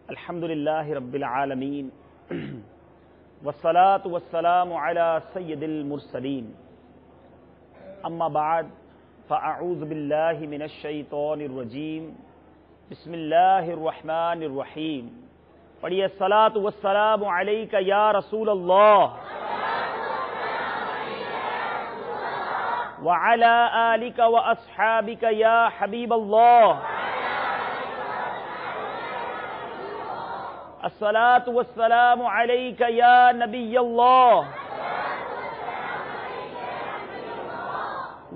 الحمدللہ رب العالمین والصلاة والسلام علی سید المرسلین اما بعد فاعوذ باللہ من الشیطان الرجیم بسم اللہ الرحمن الرحیم. پڑھیے الصلاة والسلام علیک یا رسول اللہ وعلی آلک واصحابک یا حبیب اللہ. الصلاة والسلام علیک یا نبی اللہ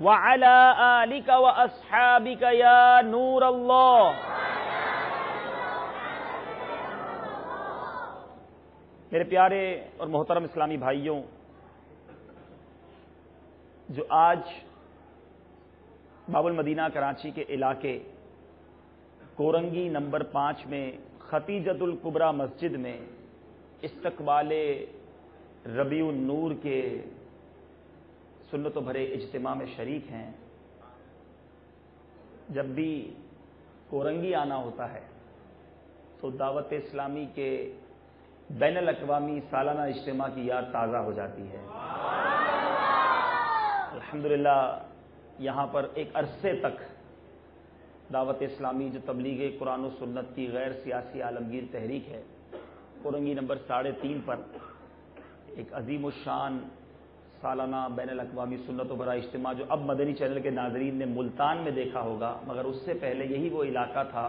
وعلی آلک واصحابک یا نور اللہ. میرے پیارے اور محترم اسلامی بھائیوں، جو آج باب المدینہ کراچی کے علاقے کورنگی نمبر 5 میں ختیجۃ الکبریٰ مسجد میں استقبال ربیع النور کے سنت و بھرے اجتماع میں شریک ہیں، جب بھی کورنگی آنا ہوتا ہے تو دعوت اسلامی کے بین الاقوامی سالانہ اجتماع کی یاد تازہ ہو جاتی ہے. الحمدللہ یہاں پر ایک عرصے تک دعوت اسلامی جو تبلیغ قرآن و سنت کی غیر سیاسی عالمگیر تحریک ہے، کورنگی نمبر 3.5 پر ایک عظیم الشان سالانہ بین الاقوامی سنت و بھرا اجتماع، جو اب مدنی چینل کے ناظرین نے ملتان میں دیکھا ہوگا، مگر اس سے پہلے یہی وہ علاقہ تھا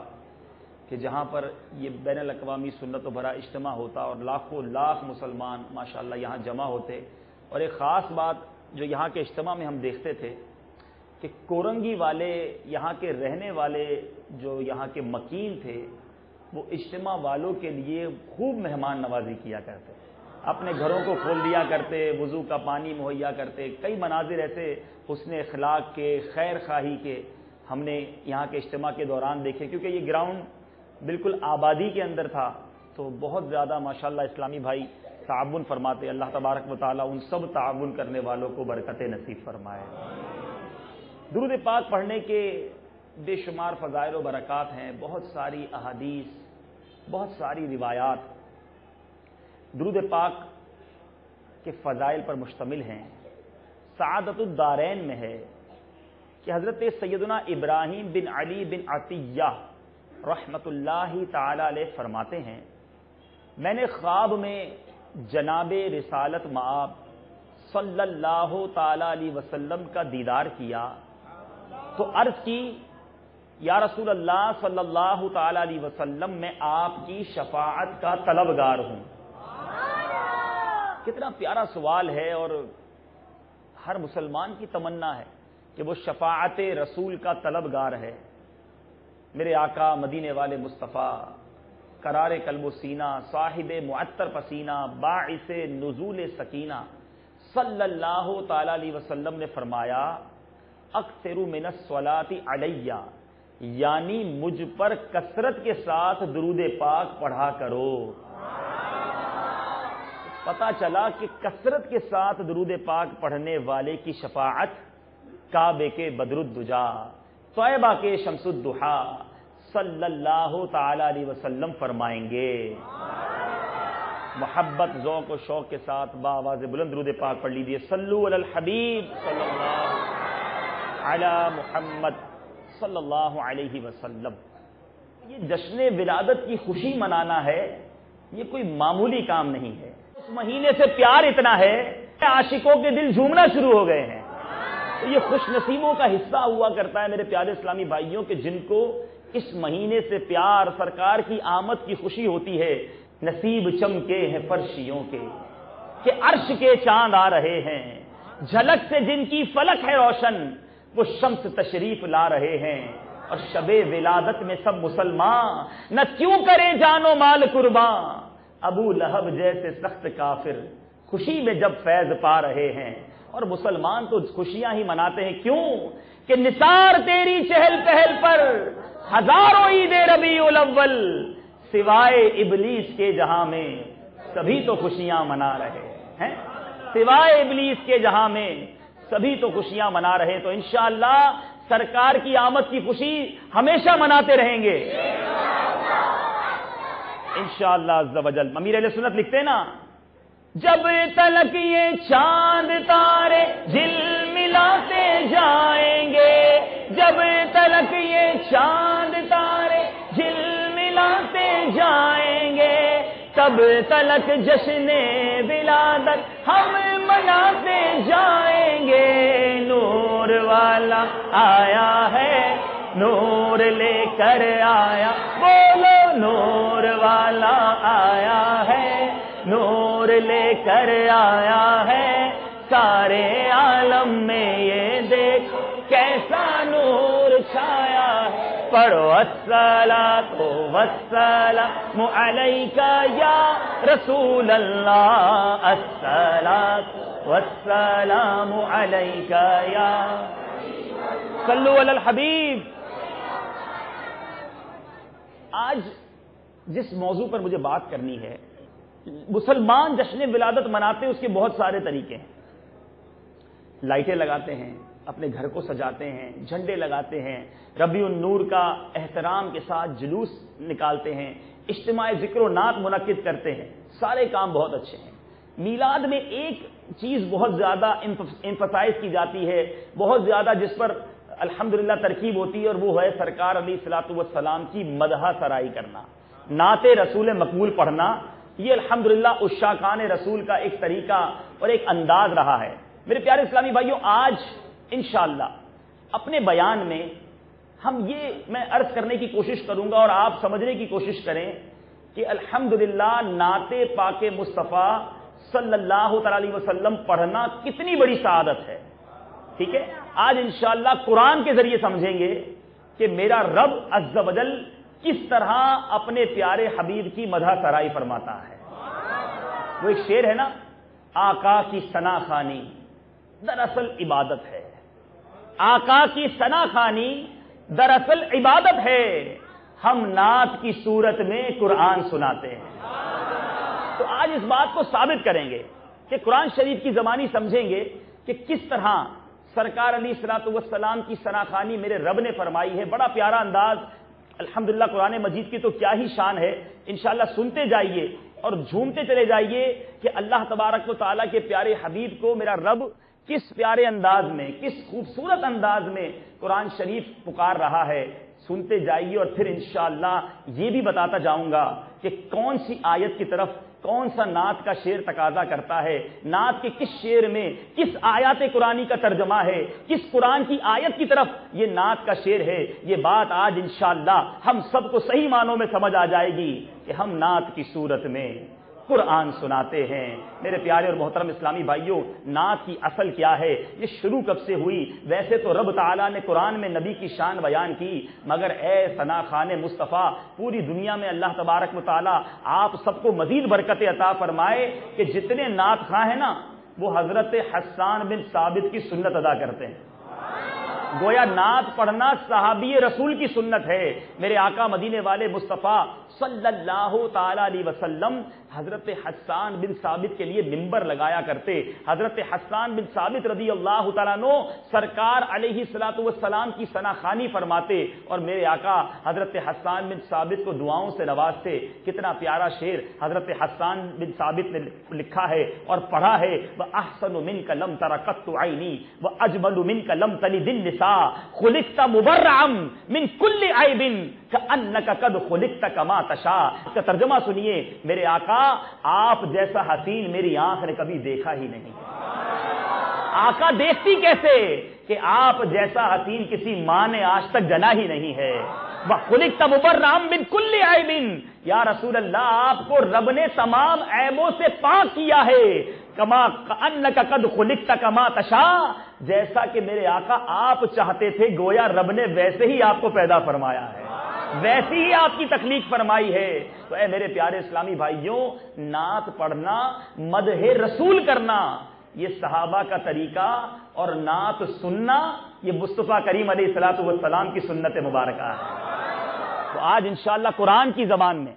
کہ جہاں پر یہ بین الاقوامی سنت و بھرا اجتماع ہوتا اور لاکھوں لاکھ مسلمان ماشاءاللہ یہاں جمع ہوتے. اور ایک خاص بات جو یہاں کے اجتماع میں ہم دیکھتے تھے کہ کورنگی والے، یہاں کے رہنے والے جو یہاں کے مکین تھے، وہ اجتماع والوں کے لیے خوب مہمان نوازی کیا کرتے، اپنے گھروں کو کھول دیا کرتے، وضو کا پانی مہیا کرتے. کئی مناظر ایسے حسن اخلاق کے، خیر خواہی کے ہم نے یہاں کے اجتماع کے دوران دیکھے، کیونکہ یہ گراؤنڈ بالکل آبادی کے اندر تھا تو بہت زیادہ ماشاءاللہ اسلامی بھائی تعاون فرماتے. اللہ تبارک و تعالیٰ ان سب تعاون کرنے والوں کو برکت نصیب فرمائے. درود پاک پڑھنے کے بے شمار فضائل و برکات ہیں، بہت ساری احادیث، بہت ساری روایات درود پاک کے فضائل پر مشتمل ہیں. سعادت الدارین میں ہے کہ حضرت سیدنا ابراہیم بن علی بن عطیہ رحمت اللہ تعالی علیہ فرماتے ہیں، میں نے خواب میں جناب رسالت مآب صلی اللہ تعالی علیہ وسلم کا دیدار کیا تو عرض کی، یا رسول اللہ صلی اللہ تعالی علیہ وسلم میں آپ کی شفاعت کا طلبگار ہوں. کتنا پیارا سوال ہے، اور ہر مسلمان کی تمنا ہے کہ وہ شفاعت رسول کا طلبگار ہے. میرے آقا مدینے والے مصطفیٰ، قرار قلب و سینہ، صاحب معطر پسینہ، باعث نزول سکینہ صلی اللہ تعالی علیہ وسلم نے فرمایا، اکثر من الصلاۃ علیہ، یعنی مجھ پر کثرت کے ساتھ درود پاک پڑھا کرو. پتہ چلا کہ کثرت کے ساتھ درود پاک پڑھنے والے کی شفاعت کعبے کے بدر الدجا، طیبہ کے شمس الضحیٰ صلی اللہ تعالی علیہ وسلم فرمائیں گے. محبت، ذوق و شوق کے ساتھ بآواز بلند درود پاک پڑھ لیجیے. صلو علی الحبیب صلی اللہ علی محمد صلی اللہ علیہ وسلم. یہ جشن ولادت کی خوشی منانا ہے، یہ کوئی معمولی کام نہیں ہے. اس مہینے سے پیار اتنا ہے کہ عاشقوں کے دل جھومنا شروع ہو گئے ہیں. تو یہ خوش نصیبوں کا حصہ ہوا کرتا ہے میرے پیارے اسلامی بھائیوں کہ جن کو اس مہینے سے پیار، سرکار کی آمد کی خوشی ہوتی ہے. نصیب چمکے ہیں فرشیوں کے کہ عرش کے چاند آ رہے ہیں، جھلک سے جن کی فلک ہے روشن وہ شمس تشریف لا رہے ہیں. اور شب ولادت میں سب مسلمان نہ کیوں کرے جان و مال قربان، ابو لہب جیسے سخت کافر خوشی میں جب فیض پا رہے ہیں. اور مسلمان تو خوشیاں ہی مناتے ہیں، کیوں کہ نثار تیری چہل پہل پر ہزاروں عید ربیع الاول، سوائے ابلیس کے جہاں میں سبھی تو خوشیاں منا رہے ہیں. سوائے ابلیس کے جہاں میں سبھی تو خوشیاں منا رہے. تو انشاءاللہ سرکار کی آمد کی خوشی ہمیشہ مناتے رہیں گے. انشاءاللہ عز و جل امیر اہل سنت لکھتے ہیں نا، جب تلک یہ چاند تارے جھلملاتے جائیں گے، جب تلک یہ چاند تارے جھلملاتے جائیں گے، تب تلک جشن ولادت ہم مناتے جائیں گے۔ نور والا آیا ہے، نور لے کر آیا، بولو نور والا آیا ہے، نور لے کر آیا ہے، سارے عالم میں یہ دیکھ کیسا نور چھایا ہے۔ پڑھو الصلاۃ والسلام علیک یا رسول اللہ، الصلاۃ والسلام علیک یا، صلو علی الحبیب۔ آج جس موضوع پر مجھے بات کرنی ہے، مسلمان جشن ولادت مناتے ہیں، اس کے بہت سارے طریقے ہیں۔ لائٹیں لگاتے ہیں، اپنے گھر کو سجاتے ہیں، جھنڈے لگاتے ہیں، ربیع النور کا احترام کے ساتھ جلوس نکالتے ہیں، اجتماع ذکر و نعت منعقد کرتے ہیں، سارے کام بہت اچھے ہیں۔ میلاد میں ایک چیز بہت زیادہ ایمفسائز کی جاتی ہے، بہت زیادہ جس پر الحمدللہ ترکیب ہوتی ہے، اور وہ ہے سرکار علیہ الصلوۃ والسلام کی مدح سرائی کرنا، نعت رسول مقبول پڑھنا۔ یہ الحمدللہ عشاقان رسول کا ایک طریقہ اور ایک انداز رہا ہے۔ میرے پیارے اسلامی بھائیوں، آج انشاءاللہ اپنے بیان میں میں عرض کرنے کی کوشش کروں گا اور آپ سمجھنے کی کوشش کریں کہ الحمدللہ نعت پاک مصطفیٰ صلی اللہ تعالی علیہ وسلم پڑھنا کتنی بڑی سعادت ہے۔ ٹھیک ہے، آج انشاءاللہ قرآن کے ذریعے سمجھیں گے کہ میرا رب عز و جل کس طرح اپنے پیارے حبیب کی مدح سرائی فرماتا ہے۔ وہ ایک شعر ہے نا، آقا کی ثنا خوانی دراصل عبادت ہے، آقا کی ثنا خوانی دراصل عبادت ہے، ہم نعت کی صورت میں قرآن سناتے ہیں۔ تو آج اس بات کو ثابت کریں گے کہ قرآن شریف کی زبانی سمجھیں گے کہ کس طرح سرکار علیہ الصلوۃ والسلام کی ثنا خوانی میرے رب نے فرمائی ہے۔ بڑا پیارا انداز، الحمدللہ قرآن مجید کی تو کیا ہی شان ہے۔ انشاءاللہ سنتے جائیے اور جھومتے چلے جائیے کہ اللہ تبارک و تعالیٰ کے پیارے حبیب کو میرا رب کس پیارے انداز میں، کس خوبصورت انداز میں قرآن شریف پکار رہا ہے۔ سنتے جائیے اور پھر انشاءاللہ یہ بھی بتاتا جاؤں گا کہ کون سی آیت کی طرف کون سا نعت کا شعر تقاضا کرتا ہے، نعت کے کس شعر میں کس آیات قرآنی کا ترجمہ ہے، کس قرآن کی آیت کی طرف یہ نعت کا شعر ہے۔ یہ بات آج انشاءاللہ ہم سب کو صحیح معنوں میں سمجھ آ جائے گی کہ ہم نعت کی صورت میں قرآن سناتے ہیں۔ میرے پیارے اور محترم اسلامی بھائیوں، نعت کی اصل کیا ہے، یہ شروع کب سے ہوئی؟ ویسے تو رب تعالیٰ نے قرآن میں نبی کی شان بیان کی، مگر اے ثنا خوان مصطفیٰ، پوری دنیا میں اللہ تبارک و تعالیٰ آپ سب کو مزید برکتیں عطا فرمائے کہ جتنے نعت خواں ہیں نا، وہ حضرت حسان بن ثابت کی سنت ادا کرتے ہیں۔ گویا نعت پڑھنا صحابی رسول کی سنت ہے۔ میرے آقا مدینے والے مصطفیٰ صلی اللہ تعالی علیہ وسلم حضرت حسان بن ثابت کے لیے منبر لگایا کرتے۔ حضرت حسان بن ثابت رضی اللہ تعالیٰ عنہ سرکار علیہ الصلوۃ والسلام کی ثنا خوانی فرماتے اور میرے آقا حضرت حسان بن ثابت کو دعاؤں سے نوازتے۔ کتنا پیارا شعر حضرت حسان بن ثابت نے لکھا ہے اور پڑھا ہے، وَأَحْسَنُ مِنْكَ لَمْ تَرَ قَطُّ عَيْنِي وَأَجْمَلُ مِنْكَ لَمْ تَلِدِ النِّسَاءُ خُلِقْتَ مُبَرَّأً مِنْ كُلِّ عَيْبٍ كَأَنَّكَ قَدْ خُلِقْتَ كَمَا تَشَاءُ۔ اس کا ترجمہ سنیے، میرے آقا آپ جیسا حسین میری آنکھ نے کبھی دیکھا ہی نہیں۔ آقا دیکھتی کیسے کہ آپ جیسا حسین کسی ماں نے آج تک جنا ہی نہیں ہے۔ وَخُلِقْتَ مُبَرَّأً مِنْ كُلِّ عَيْبٍ، یا رسول اللہ آپ کو رب نے تمام عیبوں سے پاک کیا ہے۔ کما کأنک قد خلقت کما تشاء، جیسا کہ میرے آقا آپ چاہتے تھے گویا رب نے ویسے ہی آپ کو پیدا فرمایا ہے، ویسی ہی آپ کی تخلیق فرمائی ہے۔ تو اے میرے پیارے اسلامی بھائیوں، نعت پڑھنا، مدح رسول کرنا، یہ صحابہ کا طریقہ، اور نعت سننا یہ مصطفیٰ کریم علیہ الصلوۃ والسلام کی سنت مبارکہ ہے۔ تو آج انشاءاللہ قرآن کی زبان میں،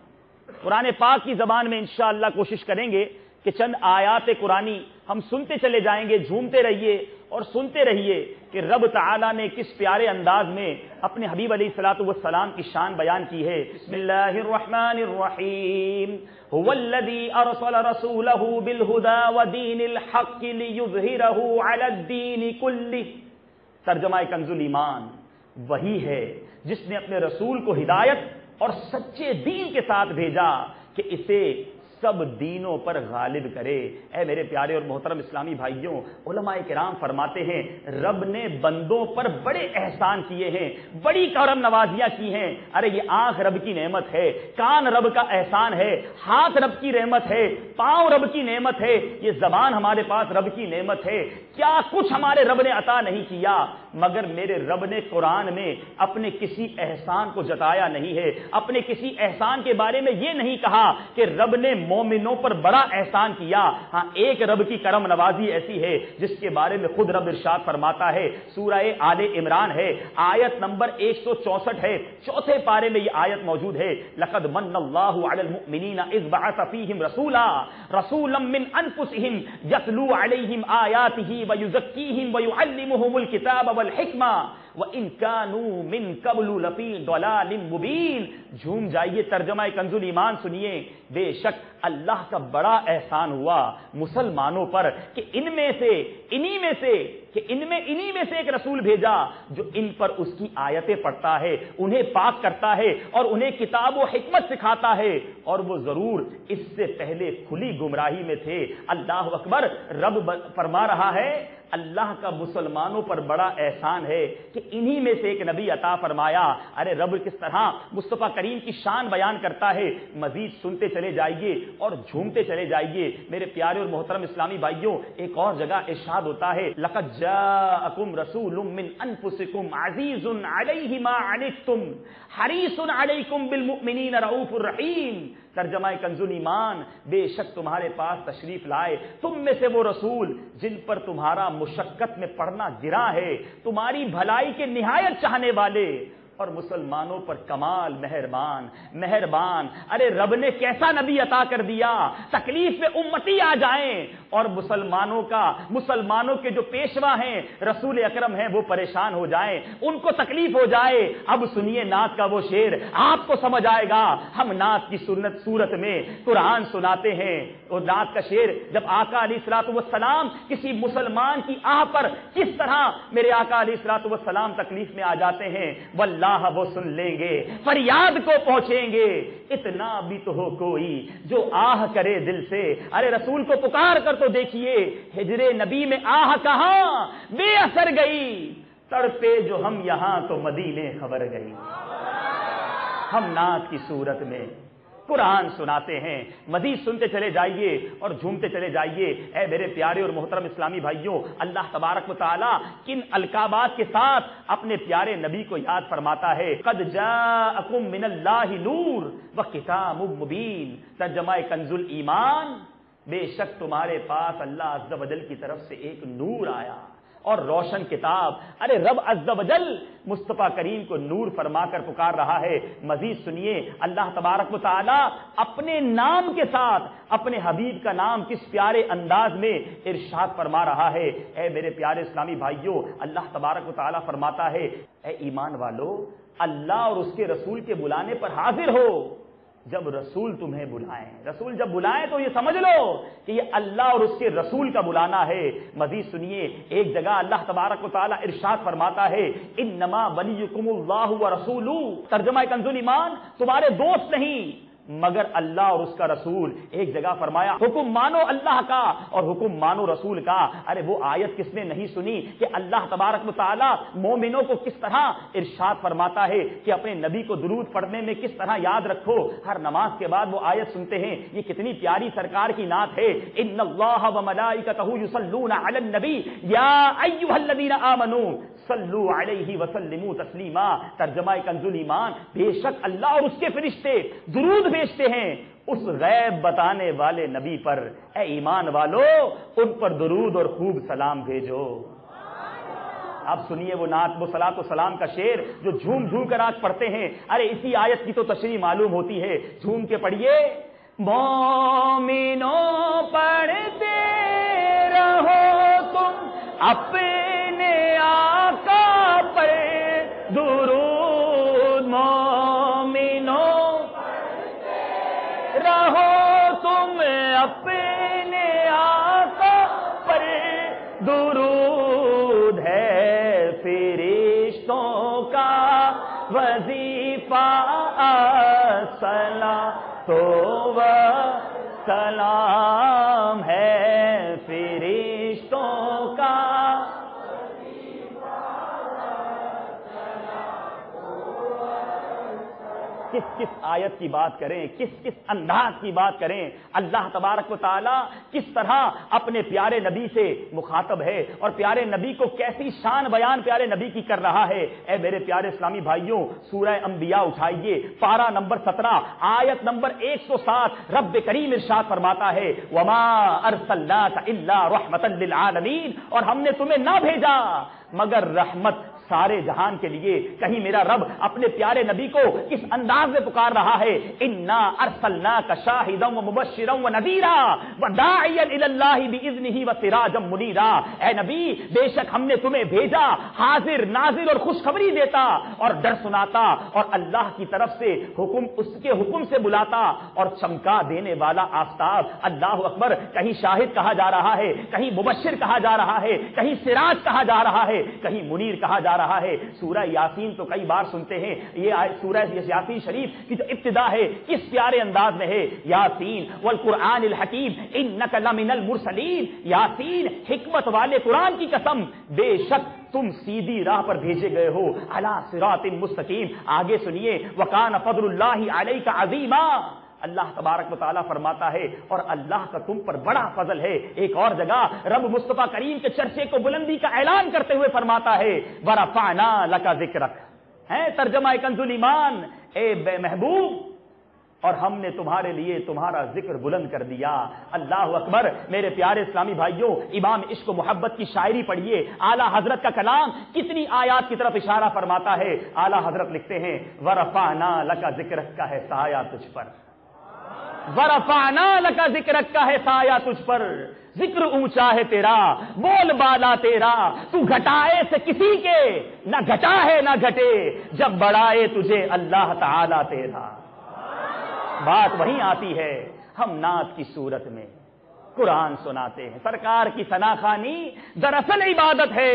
قرآن پاک کی زبان میں انشاءاللہ کوشش کریں گے کہ چند آیات قرآنی ہم سنتے چلے جائیں گے، جھومتے رہیے اور سنتے رہیے کہ رب تعالیٰ نے کس پیارے انداز میں اپنے حبیب علیہ الصلوۃ والسلام کی شان بیان کی ہے۔ بسم اللہ الرحمن الرحیم، هو الذی ارسل رسولہ بالہدی ودین الحق لیظہرہ علی الدین کلہ۔ ترجمہ کنز الایمان، وہی ہے جس نے اپنے رسول کو ہدایت اور سچے دین کے ساتھ بھیجا کہ اسے سب دینوں پر غالب کرے۔ اے میرے پیارے اور محترم اسلامی بھائیوں، علماء کرام فرماتے ہیں رب نے بندوں پر بڑے احسان کیے ہیں، بڑی کرم نوازیاں کی ہیں۔ ارے یہ آنکھ رب کی نعمت ہے، کان رب کا احسان ہے، ہاتھ رب کی رحمت ہے، پاؤں رب کی نعمت ہے، یہ زبان ہمارے پاس رب کی نعمت ہے۔ کیا کچھ ہمارے رب نے عطا نہیں کیا، مگر میرے رب نے قرآن میں اپنے کسی احسان کو جتایا نہیں ہے، اپنے کسی احسان کے بارے میں یہ نہیں کہا کہ رب نے مومنوں پر بڑا احسان کیا۔ ہاں ایک رب کی کرم نوازی ایسی ہے جس کے بارے میں خود رب ارشاد فرماتا ہے، سورہ آل عمران ہے، آیت نمبر 164 ہے، چوتھے پارے میں یہ آیت موجود ہے، لقد من اللہ علی المؤمنین اذ بعث فیہم رسولا من انفسہم یتلو علیہم آیاتہ ویزکیہم ویعلمہم الکتاب والحکمہ وَإِن كَانُوا مِن قَبْلُ لَفِي ضَلَالٍ مُبِينٍ۔ جھوم جائیے، ترجمہ کنز الایمان سنیے، بے شک اللہ کا بڑا احسان ہوا مسلمانوں پر کہ انہی میں سے ایک رسول بھیجا جو ان پر اس کی آیتیں پڑھتا ہے، انہیں پاک کرتا ہے اور انہیں کتاب و حکمت سکھاتا ہے، اور وہ ضرور اس سے پہلے کھلی گمراہی میں تھے۔ اللہ اکبر، رب فرما رہا ہے اللہ کا مسلمانوں پر بڑا احسان ہے کہ انہی میں سے ایک نبی عطا فرمایا۔ ارے رب کس طرح مصطفیٰ کریم کی شان بیان کرتا ہے، مزید سنتے چلے جائیے اور جھومتے چلے جائیے میرے پیارے اور محترم اسلامی بھائیوں۔ ایک اور جگہ ارشاد ہوتا ہے، لقد جاءکم رسول من انفسکم عزیز علیہ ما عنتم حریص علیکم بالمؤمنین رؤوف الرحیم۔ ترجمہ کنز الایمان، بے شک تمہارے پاس تشریف لائے تم میں سے وہ رسول جن پر تمہارا مشقت میں پڑنا گراں ہے، تمہاری بھلائی کے نہایت چاہنے والے اور مسلمانوں پر کمال مہربان۔ ارے رب نے کیسا نبی عطا کر دیا، تکلیف میں امتی آ جائیں اور مسلمانوں کے جو پیشوا ہیں رسول اکرم ہیں وہ پریشان ہو جائیں، ان کو تکلیف ہو جائے۔ اب سنیے نعت کا وہ شعر، آپ کو سمجھ آئے گا۔ ہم نعت کی صورت میں قرآن سناتے ہیں، اور نعت کا شعر جب آقا علیہ الصلوۃ والسلام کسی مسلمان کی آہ پر کس طرح میرے آقا علیہ الصلوۃ والسلام تکلیف میں آ جاتے ہیں، واللہ وہ سن لیں گے، فریاد کو پہنچیں گے، اتنا بھی تو ہو کوئی جو آہ کرے دل سے۔ ارے رسول کو پکار کر تو دیکھیے، ہجر نبی میں آہ کہاں بے اثر گئی، تڑپے جو ہم یہاں تو مدینے خبر گئی۔ ہم نعت کی صورت میں قرآن سناتے ہیں، مزید سنتے چلے جائیے اور جھومتے چلے جائیے۔ اے میرے پیارے اور محترم اسلامی بھائیوں، اللہ تبارک و تعالی کن القابات کے ساتھ اپنے پیارے نبی کو یاد فرماتا ہے، قد جاءکم من اللہ نور وکتاب مبین۔ ترجمہ کنز الایمان، بے شک تمہارے پاس اللہ عز و جل کی طرف سے ایک نور آیا اور روشن کتاب۔ ارے رب عز و جل مصطفیٰ کریم کو نور فرما کر پکار رہا ہے۔ مزید سنیے، اللہ تبارک و تعالی اپنے نام کے ساتھ اپنے حبیب کا نام کس پیارے انداز میں ارشاد فرما رہا ہے۔ اے میرے پیارے اسلامی بھائیوں، اللہ تبارک و تعالی فرماتا ہے، اے ایمان والو، اللہ اور اس کے رسول کے بلانے پر حاضر ہو۔ جب رسول تمہیں بلائیں، رسول جب بلائیں تو یہ سمجھ لو کہ یہ اللہ اور اس کے رسول کا بلانا ہے۔ مزید سنیے، ایک جگہ اللہ تبارک و تعالی ارشاد فرماتا ہے، انما ولیکم اللہ ورسولہ۔ ترجمہ کنز الایمان، تمہارے دوست نہیں مگر اللہ اور اس کا رسول۔ ایک جگہ فرمایا، حکم مانو اللہ کا اور حکم مانو رسول کا۔ ارے وہ آیت کس نے نہیں سنی کہ اللہ تبارک و تعالی مومنوں کو کس طرح ارشاد فرماتا ہے کہ اپنے نبی کو درود پڑھنے میں کس طرح یاد رکھو۔ ہر نماز کے بعد وہ آیت سنتے ہیں، یہ کتنی پیاری سرکار کی نعت ہے، ان اللہ وملائکتہ یصلون علی النبی یا ایھا الذین آمنوا صلوا علیہ وسلموا تسلیما۔ ترجمہ کنز الایمان، بے شک اللہ اور اس کے فرشتے درود بھیجتے ہیں اس غیب بتانے والے نبی پر۔ اے ایمان والو، ان پر درود اور خوب سلام بھیجو۔ اب سنیے وہ نعت، وہ صلاۃ و سلام کا شعر جو جھوم جھوم کر آج پڑھتے ہیں۔ ارے اسی آیت کی تو تشریح معلوم ہوتی ہے، جھوم کے پڑھیے، مومنوں پڑھتے رہو تم اپنے اپنے آقا پر درود ہے فرشتوں کا وظیفہ الصلاۃ و سلام ہے فرشتوں کا کس کس آیت کی بات کریں، کس کس انداز کی بات کریں، اللہ تبارک و تعالی کس طرح اپنے پیارے نبی سے مخاطب ہے اور پیارے نبی کو کیسی شان بیان پیارے نبی کی کر رہا ہے۔ اے میرے پیارے اسلامی بھائیوں، سورہ انبیاء اٹھائیے، پارہ نمبر 17 آیت نمبر 107، رب کریم ارشاد فرماتا ہے وما ارسلناک الا رحمۃ للعالمین، اور ہم نے تمہیں نہ بھیجا مگر رحمت سارے جہان کے لیے۔ کہیں میرا رب اپنے پیارے نبی کو کس انداز میں پکار رہا ہے، انا ارسلناک شاہدا ومبشرا ونذیرا وداعیا الی اللہ باذنہ وسراجا منیرا، اے نبی بے شک ہم نے تمہیں بھیجا حاضر ناظر اور خوشخبری دیتا اور ڈر سناتا اور اللہ کی طرف سے حکم اس کے حکم سے بلاتا اور چمکا دینے والا آفتاب۔ اللہ اکبر، کہیں شاہد کہا جا رہا ہے، کہیں مبشر کہا جا رہا ہے، کہیں سراج کہا جا رہا ہے، کہیں منیر کہا جا رہا ہے۔ سورہ یاسین تو کئی بار سنتے ہیں، یہ سورہ یاسین شریف کی جو ابتدا ہے کس پیارے انداز میں ہے، یاسین والقرآن الحکیم انک لمن المرسلین، یاسین حکمت والے قرآن کی قسم بے شک تم سیدھی راہ پر بھیجے گئے ہو، علی صراط مستقیم۔ آگے سنیے، وکان فضل اللہ علیک عظیما، اللہ تبارک و تعالیٰ فرماتا ہے اور اللہ کا تم پر بڑا فضل ہے۔ ایک اور جگہ رب مصطفیٰ کریم کے چرچے کو بلندی کا اعلان کرتے ہوئے فرماتا ہے ورفعنا لک ذکرک، ہے ترجمہ کنز الایمان، اے بے محبوب اور ہم نے تمہارے لیے تمہارا ذکر بلند کر دیا۔ اللہ اکبر، میرے پیارے اسلامی بھائیوں، امام عشق و محبت کی شاعری پڑھیے، اعلیٰ حضرت کا کلام کتنی آیات کی طرف اشارہ فرماتا ہے۔ اعلیٰ حضرت لکھتے ہیں ورفعنا لک ذکرک کا ہے سایہ تجھ پر، ورفعنا لک ذکرک کا ہے سایہ تجھ پر، ذکر اونچا ہے تیرا بول بالا تیرا، تو گھٹائے سے کسی کے نہ گھٹا ہے نہ گھٹے، جب بڑھائے تجھے اللہ تعالی تیرا۔ بات وہیں آتی ہے، ہم نعت کی صورت میں قرآن سناتے ہیں، سرکار کی ثناخوانی دراصل عبادت ہے،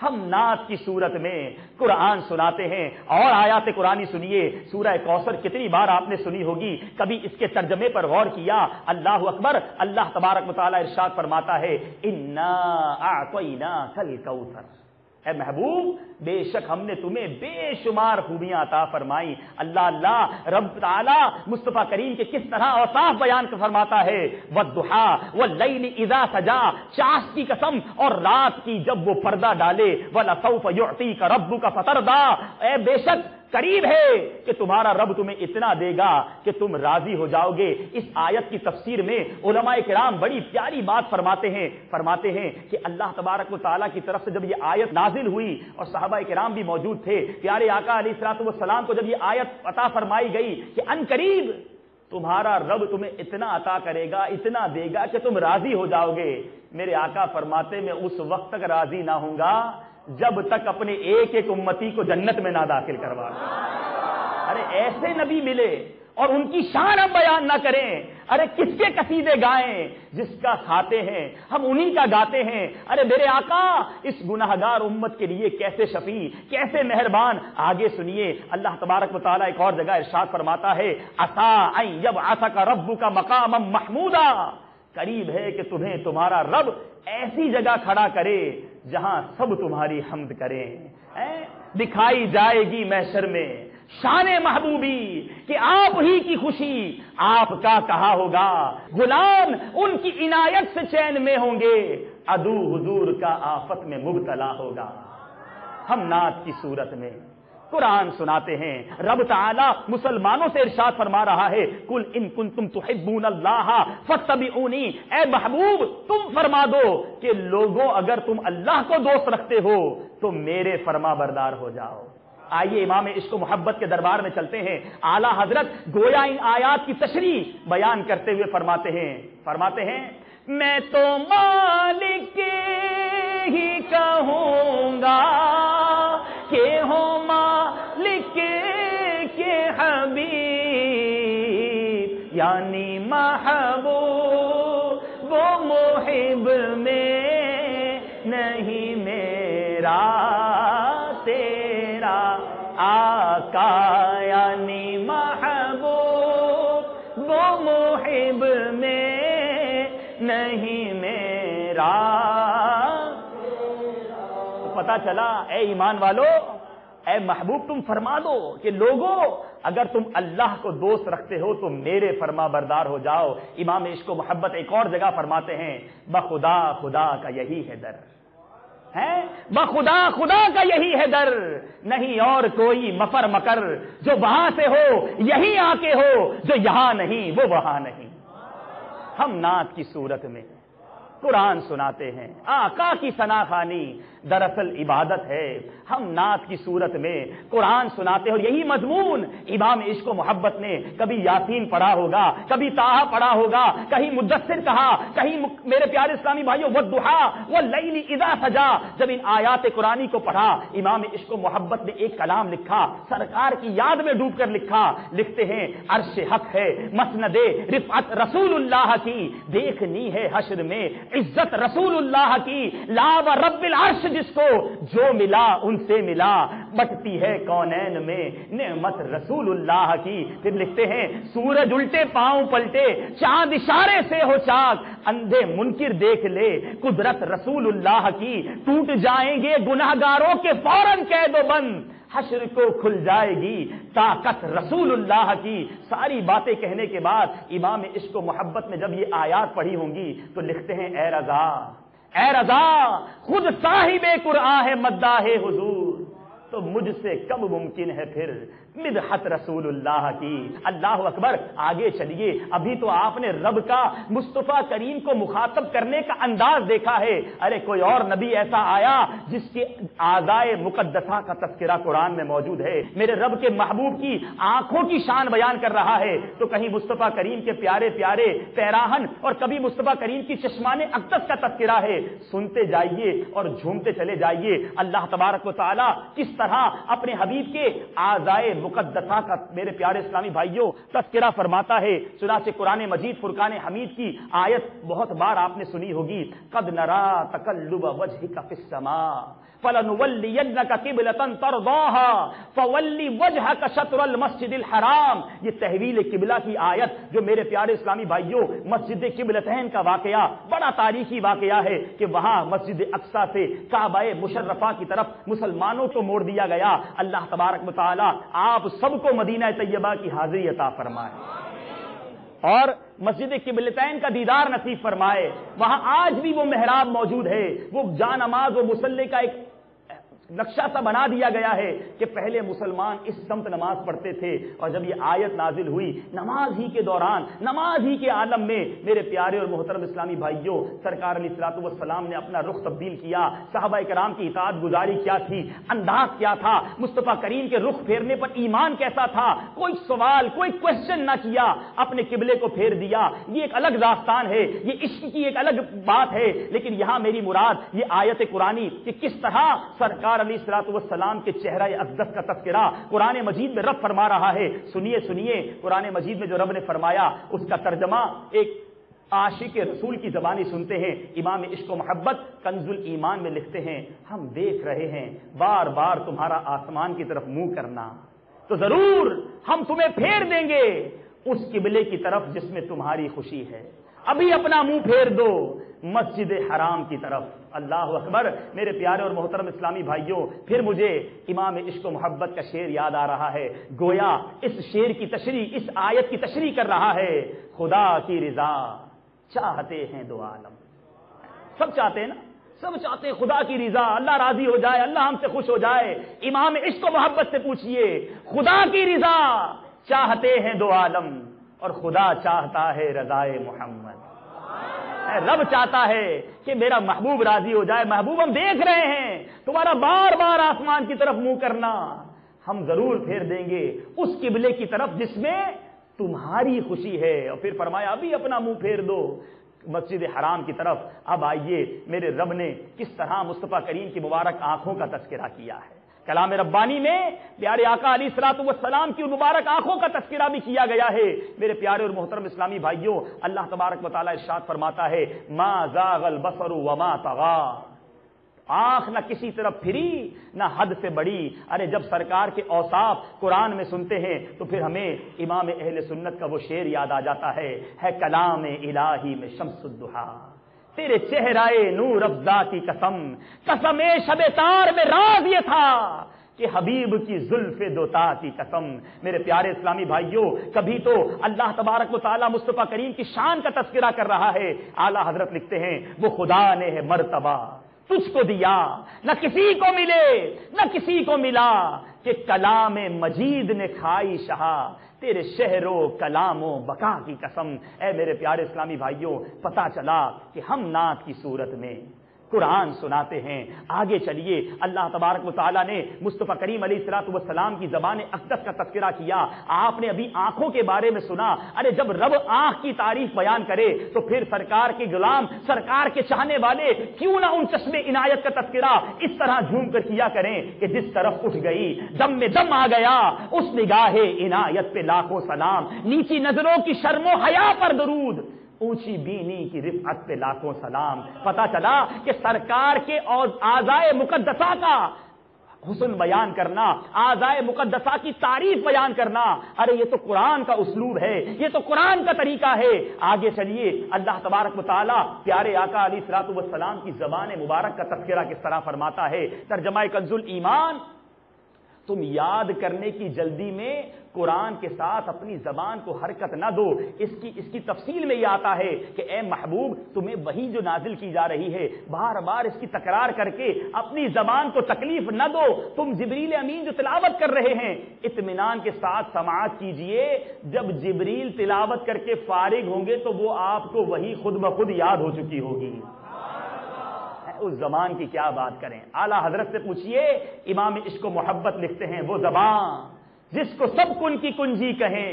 ہم نعت کی صورت میں قرآن سناتے ہیں۔ اور آیات قرآنی سنیے، سورہ کوثر کتنی بار آپ نے سنی ہوگی، کبھی اس کے ترجمے پر غور کیا؟ اللہ اکبر، اللہ تبارک و تعالیٰ ارشاد فرماتا ہے انا اعطیناک الکوثر، اے محبوب بے شک ہم نے تمہیں بے شمار خوبیاں عطا فرمائی۔ اللہ رب تعالی مصطفیٰ کریم کے کس طرح اوصاف بیان فرماتا ہے، والضحیٰ واللیل اذا سجا، چاش کی قسم اور رات کی جب وہ پردہ ڈالے، ولسوف یعطیک ربک فترضی، اے بے شک قریب ہے کہ تمہارا رب تمہیں اتنا دے گا کہ تم راضی ہو جاؤ گے۔ اس آیت کی تفسیر میں علماء کرام بڑی پیاری بات فرماتے ہیں کہ اللہ تبارک و تعالیٰ کی طرف سے جب یہ آیت نازل ہوئی اور صحابہ کرام بھی موجود تھے، پیارے آقا علیہ الصلوۃ والسلام کو جب یہ آیت عطا فرمائی گئی کہ ان قریب تمہارا رب تمہیں اتنا عطا کرے گا، اتنا دے گا کہ تم راضی ہو جاؤ گے، میرے آقا فرماتے میں اس وقت تک راضی نہ ہوں گا جب تک اپنے ایک ایک امتی کو جنت میں نہ داخل کروا۔ ارے ایسے نبی ملے اور ان کی شان ہم بیان نہ کریں، ارے کس کے قصیدے گائیں، جس کا کھاتے ہیں ہم انہی کا گاتے ہیں۔ ارے میرے آقا اس گناہگار امت کے لیے کیسے شفیع، کیسے مہربان۔ آگے سنیے، اللہ تبارک و تعالیٰ ایک اور جگہ ارشاد فرماتا ہے عسیٰ ان یبعثک ربک مقاما محمودا، قریب ہے کہ تمہیں تمہارا رب ایسی جگہ کھڑا کرے جہاں سب تمہاری حمد کریں، دکھائی جائے گی محشر میں شان محبوبی کہ آپ ہی کی خوشی آپ کا کہا ہوگا، غلام ان کی عنایت سے چین میں ہوں گے، عدو حضور کا آفت میں مبتلا ہوگا۔ ہم نعت کی صورت میں قرآن سناتے ہیں، رب تعالی مسلمانوں سے ارشاد فرما رہا ہے قل ان کنتم تحبون اللہ فاتبعونی، اے محبوب تم فرما دو کہ لوگوں اگر تم اللہ کو دوست رکھتے ہو تو میرے فرما بردار ہو جاؤ۔ آئیے امام عشق و محبت کے دربار میں چلتے ہیں، اعلیٰ حضرت گویا ان آیات کی تشریح بیان کرتے ہوئے فرماتے ہیں میں تو مالک ہی کہوں گا کہ ہو مالک کے حبیب، یعنی محبوب محب میں نہیں میرا تیرا آقا یعنی محبوب، وہ محب میں نہیں میرا۔ تو پتہ چلا اے ایمان والو، اے محبوب تم فرما دو کہ لوگوں اگر تم اللہ کو دوست رکھتے ہو تو میرے فرما بردار ہو جاؤ۔ امام عشق و محبت ایک اور جگہ فرماتے ہیں بخدا خدا کا یہی ہے در ہے، بخدا خدا کا یہی ہے در، نہیں اور کوئی مفر مکر، جو وہاں سے ہو یہی آ کے ہو، جو یہاں نہیں وہ وہاں نہیں۔ ہم نعت کی صورت میں قرآن سناتے ہیں، آقا کی ثنا خوانی دراصل عبادت ہے۔ ہم نعت کی صورت میں قرآن سناتے ہیں، اور یہی مضمون امام عشق و محبت نے کبھی یاسین پڑھا ہوگا، کبھی طٰہٰ پڑھا ہوگا، کہیں مدثر کہا، کہیں میرے پیارے اسلامی بھائیوں والضحیٰ واللیل اذا سجا۔ جب ان آیات قرآنی کو پڑھا امام عشق و محبت نے ایک کلام لکھا، سرکار کی یاد میں ڈوب کر لکھا، لکھتے ہیں عرش حق ہے مسند رفعت رسول اللہ کی، دیکھنی ہے حشر میں عزت رسول اللہ کی، لا و رب العرش جس کو جو ملا ان سے ملا، بٹتی ہے کونین میں نعمت رسول اللہ کی۔ پھر لکھتے ہیں سورج الٹے پاؤں پلٹے، چاند اشارے سے ہو چاک، اندھے منکر دیکھ لے قدرت رسول اللہ کی، ٹوٹ جائیں گے گناہگاروں کے فوراً قید و بند، حشر کو کھل جائے گی طاقت رسول اللہ کی۔ ساری باتیں کہنے کے بعد امام عشق و محبت نے جب یہ آیات پڑھی ہوں گی تو لکھتے ہیں اے رضا، اے رضا خود صاحب قرآن ہے مداح حضور، تو مجھ سے کب ممکن ہے پھر مدحت رسول اللہ کی۔ اللہ اکبر۔ آگے چلیے، ابھی تو آپ نے رب کا مصطفیٰ کریم کو مخاطب کرنے کا انداز دیکھا ہے، ارے کوئی اور نبی ایسا آیا جس کے اعضائے مقدسہ کا تذکرہ قرآن میں موجود ہے، میرے رب کے محبوب کی آنکھوں کی شان بیان کر رہا ہے، تو کہیں مصطفیٰ کریم کے پیارے پیارے پیراہن اور کبھی مصطفیٰ کریم کی چشمان اقدس کا تذکرہ ہے۔ سنتے جائیے اور جھومتے چلے جائیے، اللہ تبارک و تعالی کس طرح اپنے حبیب کے اعضائے مقدسہ کا میرے پیارے اسلامی بھائیوں تذکرہ فرماتا ہے۔ چنانچہ قرآن مجید فرقان حمید کی آیت بہت بار آپ نے سنی ہوگی، قد نرا تقلب وجهك في السماء فلنولینک قبلۃ ترضاها فول وجهك شطر المسجد الحرام۔ یہ تحویل قبلہ کی آیت جو میرے پیارے اسلامی بھائیوں مسجد قبلتین کا واقعہ بڑا تاریخی واقعہ ہے کہ وہاں مسجد اقصی سے کعبہ مشرفہ کی طرف مسلمانوں کو موڑ دیا گیا۔ اللہ تبارک و تعالی آپ سب کو مدینہ طیبہ کی حاضری عطا فرمائے اور مسجد قبلتین کا دیدار نصیب فرمائے۔ وہاں آج بھی وہ محراب موجود ہے، وہ جا نماز و مصلی کا ایک نقشہ سا بنا دیا گیا ہے کہ پہلے مسلمان اس سمت نماز پڑھتے تھے، اور جب یہ آیت نازل ہوئی نماز ہی کے دوران، نماز ہی کے عالم میں میرے پیارے اور محترم اسلامی بھائیوں سرکار علیہ الصلوۃ والسلام نے اپنا رخ تبدیل کیا۔ صحابہ کرام کی اطاعت گزاری کیا تھی، انداز کیا تھا، مصطفیٰ کریم کے رخ پھیرنے پر ایمان کیسا تھا، کوئی سوال کوئی کوشچن نہ کیا، اپنے قبلے کو پھیر دیا۔ یہ ایک الگ داستان ہے، یہ عشق کی ایک الگ بات ہے، لیکن یہاں میری مراد یہ آیت قرآنی کہ کس طرح سرکار علیہ الصلوۃ والسلام کے چہرہ اقدس کا تذکرہ قرآن مجید میں رب فرما رہا ہے۔ سنیے سنیے قرآن مجید میں جو رب نے فرمایا اس کا ترجمہ ایک عاشق رسول کی زبانی سنتے ہیں۔ امام عشق و محبت کنز الایمان میں لکھتے ہیں، ہم دیکھ رہے ہیں بار بار تمہارا آسمان کی طرف منہ کرنا، تو ضرور ہم تمہیں پھیر دیں گے اس قبلے کی طرف جس میں تمہاری خوشی ہے، ابھی اپنا منہ پھیر دو مسجد حرام کی طرف۔ اللہ اکبر۔ میرے پیارے اور محترم اسلامی بھائیوں، پھر مجھے امام عشق و محبت کا شعر یاد آ رہا ہے، گویا اس شعر کی تشریح، اس آیت کی تشریح کر رہا ہے، خدا کی رضا چاہتے ہیں دو عالم۔ سب چاہتے ہیں نا، سب چاہتے ہیں خدا کی رضا، اللہ راضی ہو جائے، اللہ ہم سے خوش ہو جائے۔ امام عشق و محبت سے پوچھئے، خدا کی رضا چاہتے ہیں دو عالم، اور خدا چاہتا ہے رضائے محمد۔ رب چاہتا ہے کہ میرا محبوب راضی ہو جائے۔ محبوب ہم دیکھ رہے ہیں تمہارا بار بار آسمان کی طرف منہ کرنا، ہم ضرور پھیر دیں گے اس قبلے کی طرف جس میں تمہاری خوشی ہے۔ اور پھر فرمایا ابھی اپنا منہ پھیر دو مسجد حرام کی طرف۔ اب آئیے میرے رب نے کس طرح مصطفیٰ کریم کی مبارک آنکھوں کا تذکرہ کیا ہے۔ کلام ربانی میں پیارے آقا علیہ الصلوۃ والسلام کی مبارک آنکھوں کا تذکرہ بھی کیا گیا ہے۔ میرے پیارے اور محترم اسلامی بھائیوں، اللہ تبارک و تعالیٰ ارشاد فرماتا ہے ما زاغ البصر وما طغى، آنکھ نہ کسی طرف پھری نہ حد سے بڑی۔ ارے جب سرکار کے اوصاف قرآن میں سنتے ہیں تو پھر ہمیں امام اہل سنت کا وہ شعر یاد آ جاتا ہے کلام الہی میں شمس الضحیٰ، تیرے چہرائے نور افزا کی قسم، قسم شب تار میں راز یہ تھا کہ حبیب کی زلف دوتا کی قسم۔ میرے پیارے اسلامی بھائیوں، کبھی تو اللہ تبارک و تعالیٰ مصطفیٰ کریم کی شان کا تذکرہ کر رہا ہے، اعلیٰ حضرت لکھتے ہیں وہ خدا نے ہے مرتبہ تجھ کو دیا، نہ کسی کو ملے نہ کسی کو ملا، کہ کلام مجید نے کھائی شہا، تیرے شہر و کلام و بقا کی قسم۔ اے میرے پیارے اسلامی بھائیوں، پتہ چلا کہ ہم نعت کی صورت میں قرآن سناتے ہیں۔ آگے چلیے، اللہ تبارک و تعالیٰ نے مصطفیٰ کریم علیہ الصلوۃ والسلام کی زبان اقدس کا تذکرہ کیا۔ آپ نے ابھی آنکھوں کے بارے میں سنا۔ ارے جب رب آنکھ کی تعریف بیان کرے تو پھر سرکار کے غلام، سرکار کے چاہنے والے کیوں نہ ان چشم عنایت کا تذکرہ اس طرح جھوم کر کیا کریں کہ جس طرف اٹھ گئی دم میں دم آ گیا، اس نگاہ عنایت پہ لاکھوں سلام، نیچی نظروں کی شرم و حیا پر درود، اونچی بینی کی رفعت پہ لاکھوں سلام۔ پتہ چلا کہ سرکار کے اعضائے مقدسہ کا حسن بیان کرنا، اعضائے مقدسہ کی تعریف بیان کرنا، ارے یہ تو قرآن کا اسلوب ہے، یہ تو قرآن کا طریقہ ہے۔ آگے چلیے، اللہ تبارک و تعالیٰ پیارے آقا علیہ الصلوۃ والسلام کی زبان مبارک کا تذکرہ کس طرح فرماتا ہے۔ ترجمہ کنز الایمان، تم یاد کرنے کی جلدی میں قرآن کے ساتھ اپنی زبان کو حرکت نہ دو۔ اس کی تفصیل میں یہ آتا ہے کہ اے محبوب، تمہیں وحی جو نازل کی جا رہی ہے بار بار اس کی تکرار کر کے اپنی زبان کو تکلیف نہ دو۔ تم جبریل امین جو تلاوت کر رہے ہیں اطمینان کے ساتھ سماعت کیجئے، جب جبریل تلاوت کر کے فارغ ہوں گے تو وہ آپ کو وحی خود بخود یاد ہو چکی ہوگی۔ اس زبان کی کیا بات کریں، اعلیٰ حضرت سے پوچھئے، امام عشق و محبت لکھتے ہیں وہ زبان جس کو سب کن کی کنجی کہیں،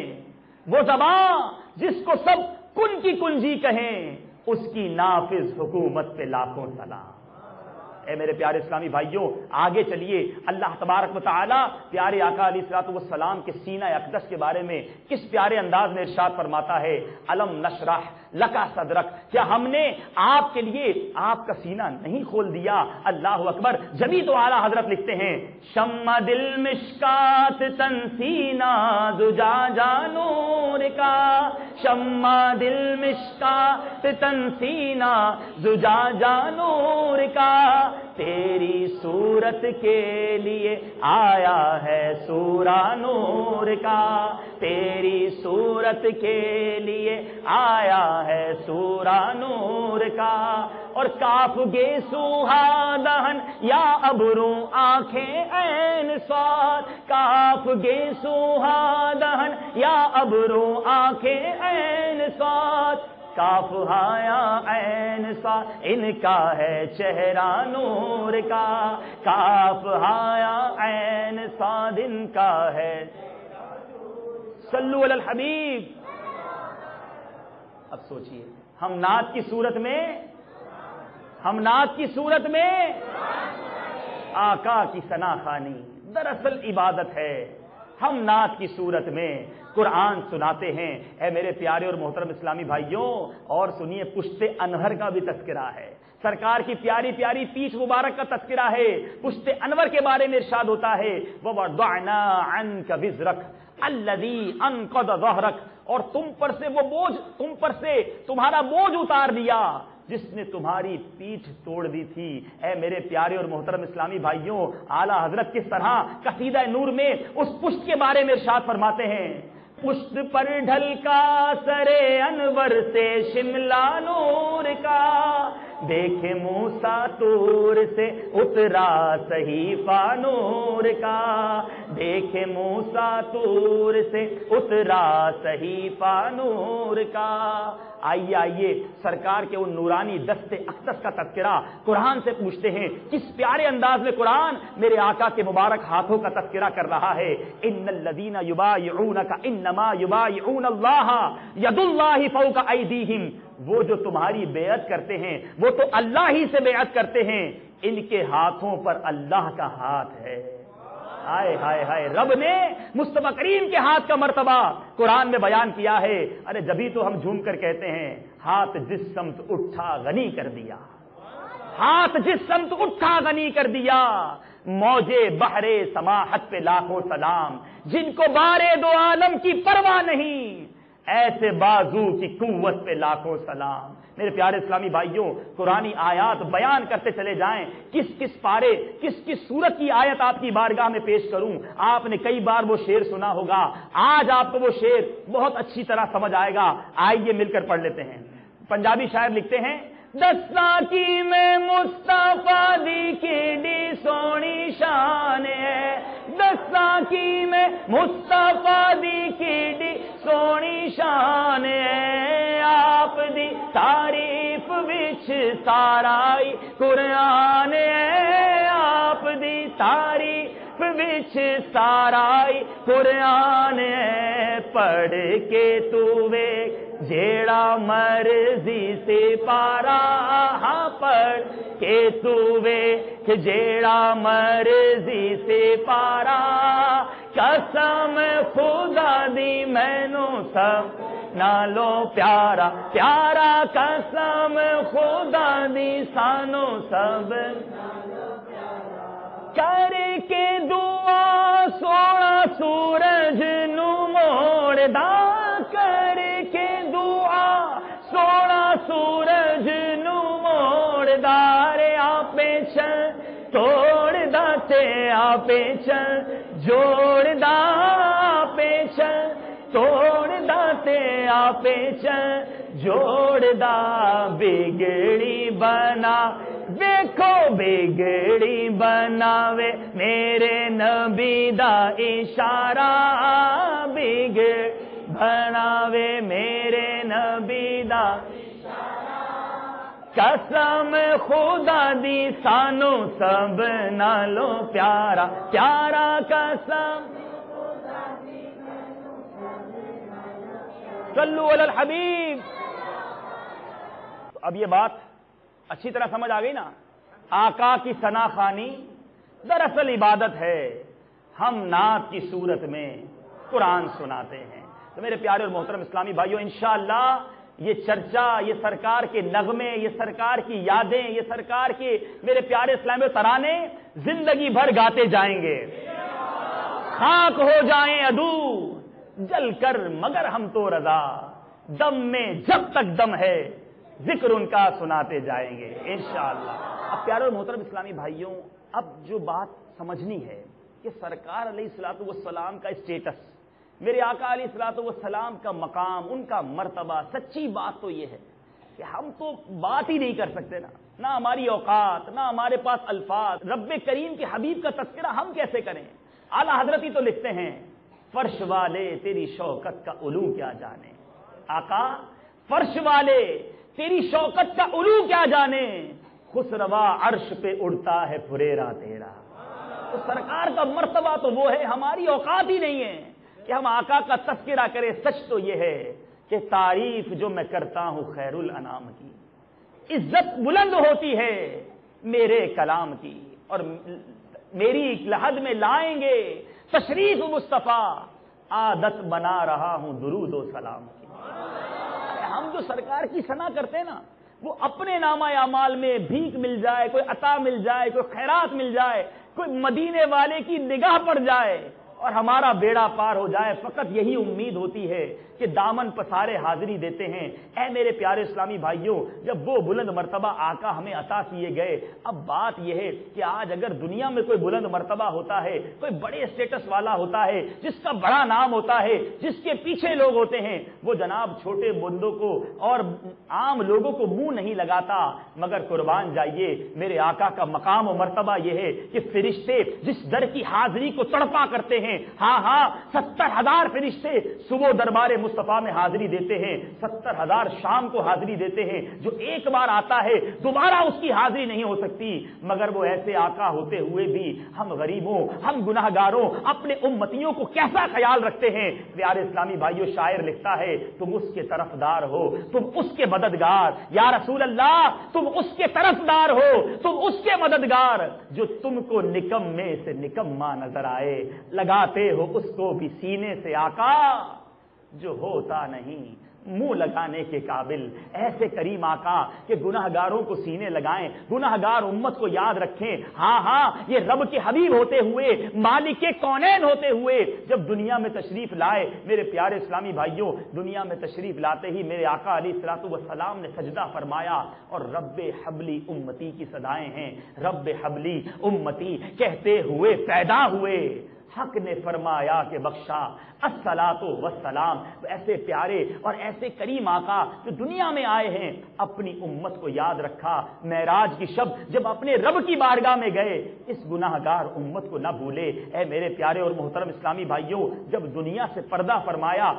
وہ زبان جس کو سب کن کی کنجی کہیں، اس کی نافذ حکومت پہ لاکھوں سلام۔ اے میرے پیارے اسلامی بھائیوں، آگے چلیے، اللہ تبارک و تعالیٰ پیارے آقا علیہ الصلوۃ والسلام کے سینہ اقدس کے بارے میں کس پیارے انداز میں ارشاد فرماتا ہے، الم نشرح لکا صدرک، کیا ہم نے آپ کے لیے آپ کا سینہ نہیں کھول دیا؟ اللہ اکبر۔ جبھی تو اعلیٰ حضرت لکھتے ہیں شمع دل مشکات تنسینا زجاجا نور کا، شمع دل مشکات تنسینا زجاجا نور کا، تیری صورت کے لیے آیا ہے سورہ نور کا، تیری صورت کے لیے آیا ہے سورہ نور کا، اور کاف گے سوہا دہن یا ابرو آنکھیں عین صاد، کاف گے سوہا دہن یا ابرو آنکھیں عین صاد، کاف ہایا عین سا ان کا ہے چہرہ نور کا، کاف ہایا عین صاد ان کا ہے۔ صلو علی الحبیب۔ اب سوچئے، ہم نعت کی صورت میں آقا کی ثنا خوانی دراصل عبادت ہے۔ ہم نعت کی صورت میں قرآن سناتے ہیں۔ اے میرے پیارے اور محترم اسلامی بھائیوں، اور سنیے، پشت انور کا بھی تذکرہ ہے، سرکار کی پیاری پیاری پیٹھ مبارک کا تذکرہ ہے۔ پشت انور کے بارے میں ارشاد ہوتا ہے وَوَضَعْنَا عَنْكَ وِزْرَكَ الَّذِي أَنقَضَ ظَهْرَكَ، اور تم پر سے تمہارا بوجھ اتار دیا جس نے تمہاری پیٹھ توڑ دی تھی۔ اے میرے پیارے اور محترم اسلامی بھائیوں، اعلیٰ حضرت کس طرح قصیدہ نور میں اس پشت کے بارے میں ارشاد فرماتے ہیں، پشت پر ڈھل کا سرے انور سے شملہ نور کا، دیکھے موسیٰ طور سے اترا صحیفہ نور کا، دیکھے موسیٰ طور سے اترا صحیفہ نور کا۔ آئیے سرکار کے ان نورانی دست اقدس کا تذکرہ قرآن سے پوچھتے ہیں، کس پیارے انداز میں قرآن میرے آقا کے مبارک ہاتھوں کا تذکرہ کر رہا ہے۔ ان الذین یبایعونک انما یبایعون اللہ ید اللہ فوق ایدیہم، وہ جو تمہاری بیعت کرتے ہیں وہ تو اللہ ہی سے بیعت کرتے ہیں، ان کے ہاتھوں پر اللہ کا ہاتھ ہے۔ ہائے ہائے ہائے، رب نے مصطفیٰ کریم کے ہاتھ کا مرتبہ قرآن میں بیان کیا ہے۔ ارے جبھی تو ہم جھوم کر کہتے ہیں ہاتھ جس سمت اٹھا غنی کر دیا، ہاتھ جس سمت اٹھا غنی کر دیا، موجے بحرے سماحت پہ لاکھوں سلام، جن کو بارے دو عالم کی پرواہ نہیں، ایسے بازو کی قوت پہ لاکھوں سلام۔ میرے پیارے اسلامی بھائیوں، قرآنی آیات بیان کرتے چلے جائیں، کس کس پارے کس کس سورت کی آیت آپ کی بارگاہ میں پیش کروں؟ آپ نے کئی بار وہ شعر سنا ہوگا، آج آپ کو وہ شعر بہت اچھی طرح سمجھ آئے گا۔ آئیے مل کر پڑھ لیتے ہیں۔ پنجابی شاعر لکھتے ہیں، دساں کی میں مصطفیٰ دی کیڈی سونی شان ہے، دساں کی میں مصطفیٰ دی کیڈی سونی شان ہے، آپ دی تعریف وچ سارا ہی قرآن ہے، آپ دی تعریف وچ سارا ہی قرآن ہے، پڑھ کے تو ویکھ جیڑا مرضی سے پارا، ہاں پڑھ کے تو ویکھ جیڑا مرضی سے پارا، قسم خدا دی مینوں سب نالوں پیارا، پیارا قسم خدا دی سانوں سب کر کے دعا سونا سورج نو موڑ دا، کر کے دعا سونا سورج نو موڑ دا، رے آپے چن توڑ دا تے آپے چن جوڑ دا، آپے چن توڑ دا تے آپے چن جوڑ دا، بگڑی بنا دیکھو بگڑی بناوے میرے نبی دا اشارہ، بگڑ بناوے میرے نبی دا قسم خدا دی سانو سب نالوں پیارا، پیارا قسم صلو علی الحبیب۔ اب یہ بات اچھی طرح سمجھ آ گئی نا؟ آقا کی ثنا خوانی دراصل عبادت ہے، ہم نعت کی صورت میں قرآن سناتے ہیں۔ تو میرے پیارے اور محترم اسلامی بھائیوں، انشاءاللہ یہ چرچا، یہ سرکار کے نغمے، یہ سرکار کی یادیں، یہ سرکار کے میرے پیارے اسلامی ترانے زندگی بھر گاتے جائیں گے۔ خاک ہو جائیں عدو جل کر مگر ہم تو رضا، دم میں جب تک دم ہے ذکر ان کا سناتے جائیں گے انشاءاللہ۔ اب پیارے اور محترم اسلامی بھائیوں، اب جو بات سمجھنی ہے کہ سرکار علیہ الصلوۃ والسلام کا اسٹیٹس، میرے آقا علیہ الصلوۃ والسلام کا مقام، ان کا مرتبہ، سچی بات تو یہ ہے کہ ہم تو بات ہی نہیں کر سکتے نا، نہ ہماری اوقات، نہ ہمارے پاس الفاظ، رب کریم کے حبیب کا تذکرہ ہم کیسے کریں؟ اعلیٰ حضرت ہی تو لکھتے ہیں، فرش والے تیری شوکت کا علو کیا جانے، آقا فرش والے تیری شوکت کا علو کیا جانے، خسروا عرش پہ اڑتا ہے پھریرا تیرا۔ تو سرکار کا مرتبہ تو وہ ہے، ہماری اوقات ہی نہیں ہے کہ ہم آقا کا تذکرہ کریں۔ سچ تو یہ ہے کہ تعریف جو میں کرتا ہوں خیر الانام کی، عزت بلند ہوتی ہے میرے کلام کی، اور میری لحد میں لائیں گے تشریف مصطفیٰ، عادت بنا رہا ہوں درود و سلام کی۔ ہم جو سرکار کی ثنا کرتے ہیں نا، وہ اپنے نامہ اعمال میں بھیک مل جائے، کوئی عطا مل جائے، کوئی خیرات مل جائے، کوئی مدینے والے کی نگاہ پڑ جائے اور ہمارا بیڑا پار ہو جائے، فقط یہی امید ہوتی ہے کہ دامن پسارے حاضری دیتے ہیں۔ اے میرے پیارے اسلامی بھائیوں، جب وہ بلند مرتبہ آقا ہمیں عطا کیے گئے، اب بات یہ ہے کہ آج اگر دنیا میں کوئی بلند مرتبہ ہوتا ہے، کوئی بڑے اسٹیٹس والا ہوتا ہے، جس کا بڑا نام ہوتا ہے، جس کے پیچھے لوگ ہوتے ہیں، وہ جناب چھوٹے بندوں کو اور عام لوگوں کو منہ نہیں لگاتا، مگر قربان جائیے میرے آقا کا مقام و مرتبہ یہ ہے کہ فرشتے جس در کی حاضری کو تڑپا کرتے ہیں، ہیں. ہاں ہاں 70,000 فرشتے صبح دربار مصطفیٰ میں حاضری دیتے ہیں, 70,000 شام کو حاضری دیتے ہیں. جو ایک بار آتا ہے دوبارہ اس کی حاضری نہیں ہو سکتی, مگر وہ ایسے آقا ہوتے ہوئے بھی ہم غریبوں, ہم گناہگاروں, اپنے امتیوں کو کیسا خیال رکھتے ہیں. پیارے اسلامی بھائیوں, شاعر لکھتا ہے تم اس کے طرفدار ہو, تم اس کے مددگار. یا رسول اللہ تم اس کے طرفدار ہو, تم اس کے مددگار جو تم کو نکمے سے نکما نظر آئے. لگاتے ہو اس کو بھی سینے سے آقا جو ہوتا نہیں منہ لگانے کے قابل. ایسے کریم آقا کہ گناہگاروں کو سینے لگائیں, گناہگار امت کو یاد رکھیں. ہاں ہاں یہ رب کے حبیب ہوتے ہوئے, مالک کونین ہوتے ہوئے جب دنیا میں تشریف لائے, میرے پیارے اسلامی بھائیوں, دنیا میں تشریف لاتے ہی میرے آقا علیہ الصلوۃ والسلام نے سجدہ فرمایا اور رب حبلی امتی کی صدائیں ہیں. رب حبلی امتی کہتے ہوئے پیدا ہوئے. حق نے فرمایا کہ بخشا الصلاۃ والسلام. ایسے پیارے اور ایسے کریم آقا جو دنیا میں آئے ہیں, اپنی امت کو یاد رکھا. معراج کی شب جب اپنے رب کی بارگاہ میں گئے, اس گناہگار امت کو نہ بھولے. اے میرے پیارے اور محترم اسلامی بھائیوں, جب دنیا سے پردہ فرمایا,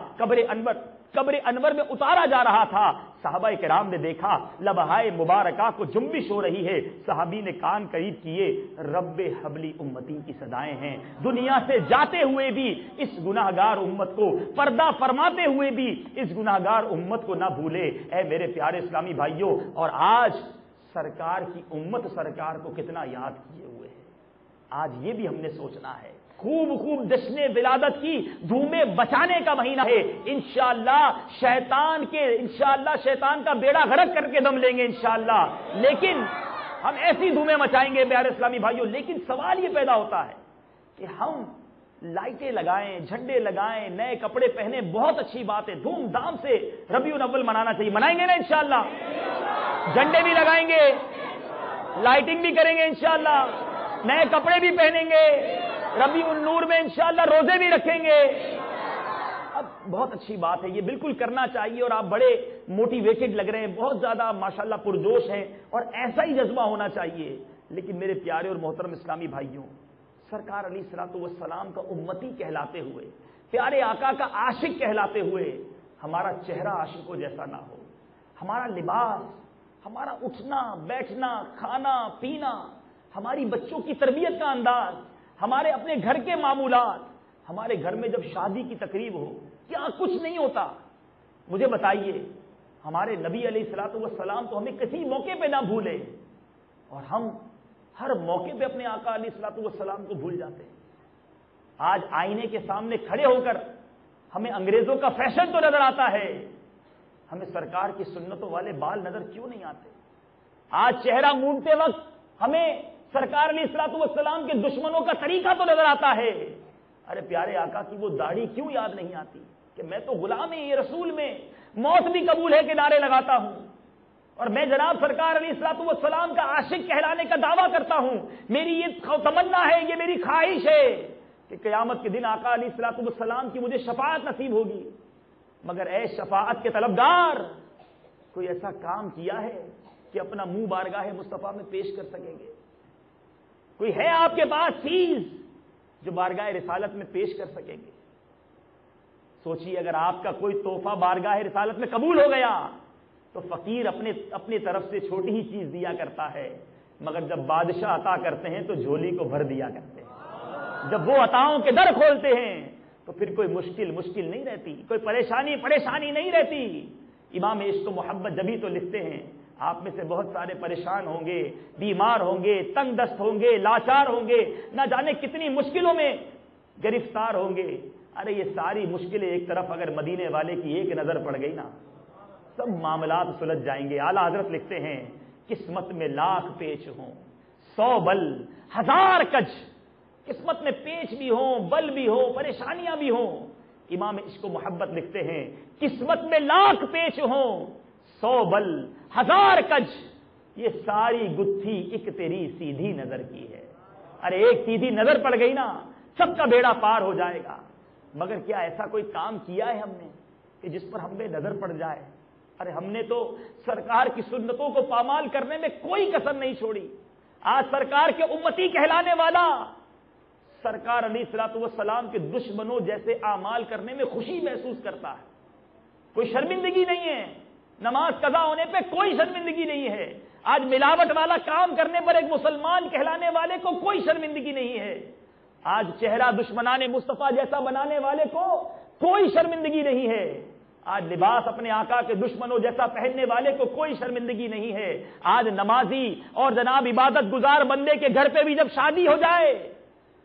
قبر انور میں اتارا جا رہا تھا, صحابہ کرام نے دیکھا لبہائے مبارکہ کو جنبش ہو رہی ہے. صحابی نے کان قریب کیے, رب حبلی امتی کی صدائیں ہیں. دنیا سے جاتے ہوئے بھی اس گناہگار امت کو, پردہ فرماتے ہوئے بھی اس گناہگار امت کو نہ بھولے. اے میرے پیارے اسلامی بھائیوں, اور آج سرکار کی امت سرکار کو کتنا یاد کیے ہوئے ہے. آج یہ بھی ہم نے سوچنا ہے. خوب جشن ولادت کی دھومیں بچانے کا مہینہ ہے. انشاءاللہ شیطان کا بیڑا غرق کر کے دم لیں گے انشاءاللہ, لیکن ہم ایسی دھومیں مچائیں گے پیارے اسلامی بھائیوں. لیکن سوال یہ پیدا ہوتا ہے کہ ہم لائٹیں لگائیں, جھنڈے لگائیں, نئے کپڑے پہنے, بہت اچھی بات ہے, دھوم دھام سے ربیع الاول منانا چاہیے. منائیں گے نا انشاءاللہ, جھنڈے بھی لگائیں گے, لائٹنگ بھی کریں گے انشاءاللہ, نئے کپڑے بھی پہنیں گے, ربیع النور میں انشاءاللہ روزے بھی رکھیں گے. اب بہت اچھی بات ہے, یہ بالکل کرنا چاہیے. اور آپ بڑے موٹیویٹڈ لگ رہے ہیں, بہت زیادہ ماشاءاللہ پرجوش ہیں, اور ایسا ہی جذبہ ہونا چاہیے. لیکن میرے پیارے اور محترم اسلامی بھائیوں, سرکار علیہ الصلوۃ والسلام کا امتی کہلاتے ہوئے, پیارے آقا کا عاشق کہلاتے ہوئے, ہمارا چہرہ عاشقوں جیسا نہ ہو. ہمارا لباس, ہمارا اٹھنا بیٹھنا, کھانا پینا, ہماری بچوں کی تربیت کا انداز, ہمارے اپنے گھر کے معمولات, ہمارے گھر میں جب شادی کی تقریب ہو, کیا کچھ نہیں ہوتا. مجھے بتائیے, ہمارے نبی علیہ الصلوۃ والسلام تو ہمیں کسی موقع پہ نہ بھولے, اور ہم ہر موقع پہ اپنے آقا علیہ الصلوۃ والسلام کو بھول جاتے ہیں. آج آئینے کے سامنے کھڑے ہو کر ہمیں انگریزوں کا فیشن تو نظر آتا ہے, ہمیں سرکار کی سنتوں والے بال نظر کیوں نہیں آتے. آج چہرہ مونڈتے وقت ہمیں سرکار علیہ الصلوۃ والسلام کے دشمنوں کا طریقہ تو نظر آتا ہے. ارے پیارے آقا کی وہ داڑھی کیوں یاد نہیں آتی کہ میں تو غلام یہ رسول میں موت بھی قبول ہے کے نعرے لگاتا ہوں, اور میں جناب سرکار علیہ الصلوۃ والسلام کا عاشق کہلانے کا دعویٰ کرتا ہوں. میری یہ تمنا ہے, یہ میری خواہش ہے کہ قیامت کے دن آقا علیہ الصلوۃ والسلام کی مجھے شفاعت نصیب ہوگی. مگر اے شفاعت کے طلبگار, کوئی ایسا کام کیا ہے کہ اپنا منہ بارگاہ مصطفیٰ میں پیش کر سکیں گے؟ کوئی ہے آپ کے پاس چیز جو بارگاہ رسالت میں پیش کر سکیں گے؟ سوچیے, اگر آپ کا کوئی تحفہ بارگاہ رسالت میں قبول ہو گیا تو فقیر اپنی طرف سے چھوٹی ہی چیز دیا کرتا ہے, مگر جب بادشاہ عطا کرتے ہیں تو جھولی کو بھر دیا کرتے ہیں. جب وہ عطاؤں کے در کھولتے ہیں تو پھر کوئی مشکل نہیں رہتی, کوئی پریشانی نہیں رہتی. امام عشق و محبت جبھی تو لکھتے ہیں, آپ میں سے بہت سارے پریشان ہوں گے, بیمار ہوں گے, تنگ دست ہوں گے, لاچار ہوں گے, نہ جانے کتنی مشکلوں میں گرفتار ہوں گے. ارے یہ ساری مشکلیں ایک طرف اگر مدینے والے کی ایک نظر پڑ گئی نا, سب معاملات سلجھ جائیں گے. اعلیٰ حضرت لکھتے ہیں, قسمت میں لاکھ پیچ ہوں 100 بل 1000 کج. قسمت میں پیچ بھی ہوں, بل بھی ہو, پریشانیاں بھی ہوں. امام عشق و محبت لکھتے ہیں, قسمت میں لاکھ پیچ ہوں 100 بل 1000 کج, یہ ساری گتھی ایک تیری سیدھی نظر کی ہے. ارے ایک سیدھی نظر پڑ گئی نا, سب کا بیڑا پار ہو جائے گا. مگر کیا ایسا کوئی کام کیا ہے ہم نے کہ جس پر ہم پہ نظر پڑ جائے؟ ارے ہم نے تو سرکار کی سنتوں کو پامال کرنے میں کوئی کسر نہیں چھوڑی. آج سرکار کے امتی کہلانے والا سرکار علیہ الصلوۃ والسلام کے دشمنوں جیسے اعمال کرنے میں خوشی محسوس کرتا ہے، کوئی شرمندگی نہیں ہے، نماز قضا ہونے پہ کوئی شرمندگی نہیں ہے، آج ملاوٹ والا کام کرنے پر ایک مسلمان کہلانے والے کو کوئی شرمندگی نہیں ہے، آج چہرہ دشمنان مصطفیٰ جیسا بنانے والے کو کوئی شرمندگی نہیں ہے، آج لباس اپنے آقا کے دشمنوں جیسا پہننے والے کو کوئی شرمندگی نہیں ہے، آج نمازی اور جناب عبادت گزار بندے کے گھر پہ بھی جب شادی ہو جائے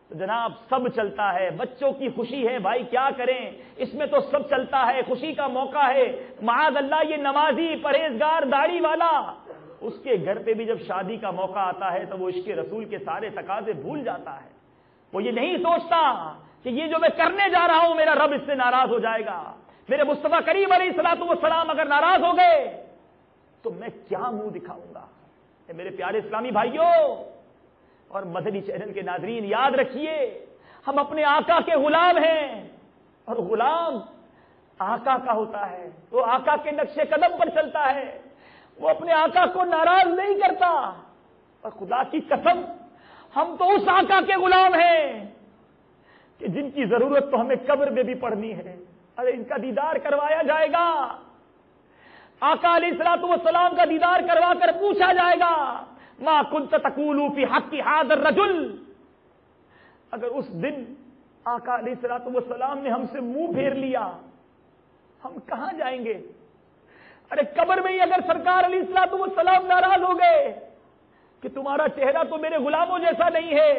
تو جناب سب چلتا ہے، بچوں کی خوشی ہے، بھائی کیا کریں، اس میں تو سب چلتا ہے، خوشی کا موقع ہے، معاذ اللہ یہ نمازی پرہیزگار داڑھی والا، اس کے گھر پہ بھی جب شادی کا موقع آتا ہے تو وہ عشق رسول کے سارے تقاضے بھول جاتا ہے، وہ یہ نہیں سوچتا کہ یہ جو میں کرنے جا رہا ہوں میرا رب اس سے ناراض ہو جائے گا، میرے مصطفیٰ کریم علیہ الصلوۃ والسلام اگر ناراض ہو گئے تو میں کیا منہ دکھاؤں گا۔ میرے پیارے اسلامی بھائیوں اور مدنی چینل کے ناظرین، یاد رکھیے ہم اپنے آقا کے غلام ہیں، اور غلام آقا کا ہوتا ہے، وہ آقا کے نقش قدم پر چلتا ہے، وہ اپنے آقا کو ناراض نہیں کرتا، اور خدا کی قسم ہم تو اس آقا کے غلام ہیں کہ جن کی ضرورت تو ہمیں قبر میں بھی پڑنی ہے، ارے ان کا دیدار کروایا جائے گا، آقا علیہ الصلوۃ والسلام کا دیدار کروا کر پوچھا جائے گا ما کنت تقول فی حق ھذا الرجل، اگر اس دن آقا علیہ الصلوۃ والسلام نے ہم سے منہ پھیر لیا ہم کہاں جائیں گے؟ ارے قبر میں ہی اگر سرکار علیہ الصلوۃ والسلام ناراض ہو گئے کہ تمہارا چہرہ تو میرے غلاموں جیسا نہیں ہے،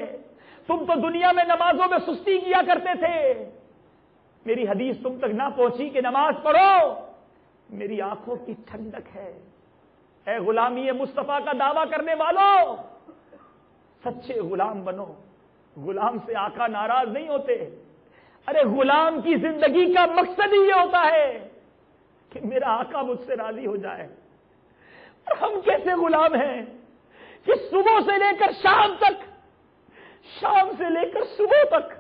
تم تو دنیا میں نمازوں میں سستی کیا کرتے تھے، میری حدیث تم تک نہ پہنچی کہ نماز پڑھو، میری آنکھوں کی ٹھنڈک ہے، اے غلامی مصطفیٰ کا دعویٰ کرنے والوں سچے غلام بنو، غلام سے آقا ناراض نہیں ہوتے، ارے غلام کی زندگی کا مقصد ہی یہ ہوتا ہے کہ میرا آقا مجھ سے راضی ہو جائے، اور ہم کیسے غلام ہیں کہ صبح سے لے کر شام تک، شام سے لے کر صبح تک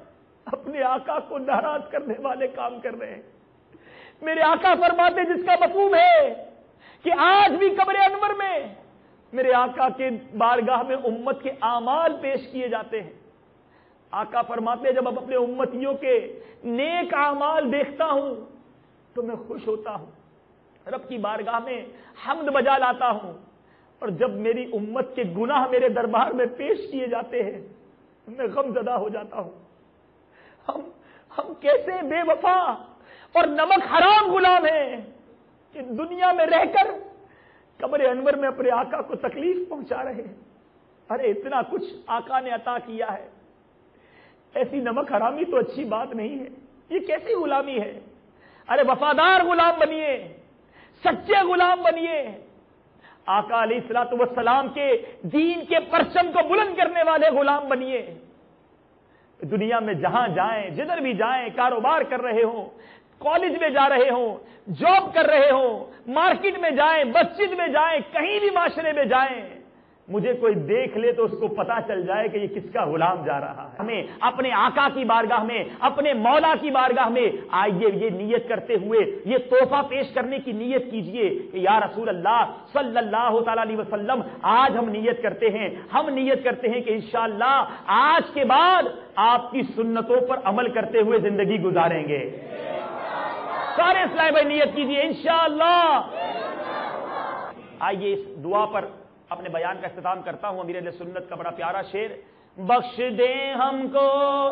اپنے آقا کو ناراض کرنے والے کام کر رہے ہیں۔ میرے آقا فرماتے جس کا مفہوم ہے کہ آج بھی قبر انور میں میرے آقا کے بارگاہ میں امت کے اعمال پیش کیے جاتے ہیں، آقا فرماتے جب اب اپنے امتیوں کے نیک اعمال دیکھتا ہوں تو میں خوش ہوتا ہوں، رب کی بارگاہ میں حمد بجا لاتا ہوں، اور جب میری امت کے گناہ میرے دربار میں پیش کیے جاتے ہیں میں غم زدہ ہو جاتا ہوں۔ ہم کیسے بے وفا اور نمک حرام غلام ہیں کہ دنیا میں رہ کر قبر انور میں اپنے آقا کو تکلیف پہنچا رہے ہیں۔ ارے اتنا کچھ آقا نے عطا کیا ہے، ایسی نمک حرامی تو اچھی بات نہیں ہے، یہ کیسی غلامی ہے؟ ارے وفادار غلام بنیے، سچے غلام بنیے، آقا علیہ الصلوۃ والسلام کے دین کے پرچم کو بلند کرنے والے غلام بنیے۔ دنیا میں جہاں جائیں، جدھر بھی جائیں، کاروبار کر رہے ہوں، کالج میں جا رہے ہوں، جاب کر رہے ہوں، مارکیٹ میں جائیں، مسجد میں جائیں، کہیں بھی معاشرے میں جائیں، مجھے کوئی دیکھ لے تو اس کو پتا چل جائے کہ یہ کس کا غلام جا رہا ہے۔ ہمیں اپنے آقا کی بارگاہ میں، اپنے مولا کی بارگاہ میں آئیے یہ نیت کرتے ہوئے، یہ تحفہ پیش کرنے کی نیت کیجئے کہ یا رسول اللہ صلی اللہ تعالی علیہ وسلم آج ہم نیت کرتے ہیں کہ انشاءاللہ آج کے بعد آپ کی سنتوں پر عمل کرتے ہوئے زندگی گزاریں گے۔ سارے اسلام بھائی نیت کیجئے انشاءاللہ۔ آئیے اس دعا پر اپنے بیان کا اختتام کرتا ہوں۔ امیر اہل سنت کا بڑا پیارا شعر، بخش دے ہم کو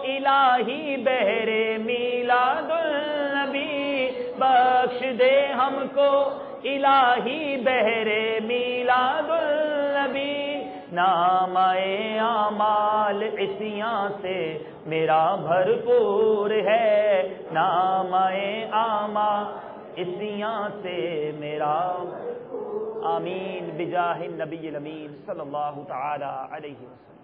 الہی بہر میلاد النبی، بخش دے ہم کو الہی بہر میلاد النبی، نامہ اعمال عصیاں سے میرا بھرپور ہے، نامہ اعمال عصیاں سے میرا، آمین بجاہ النبی الامین صلی اللہ تعالی علیہ وسلم۔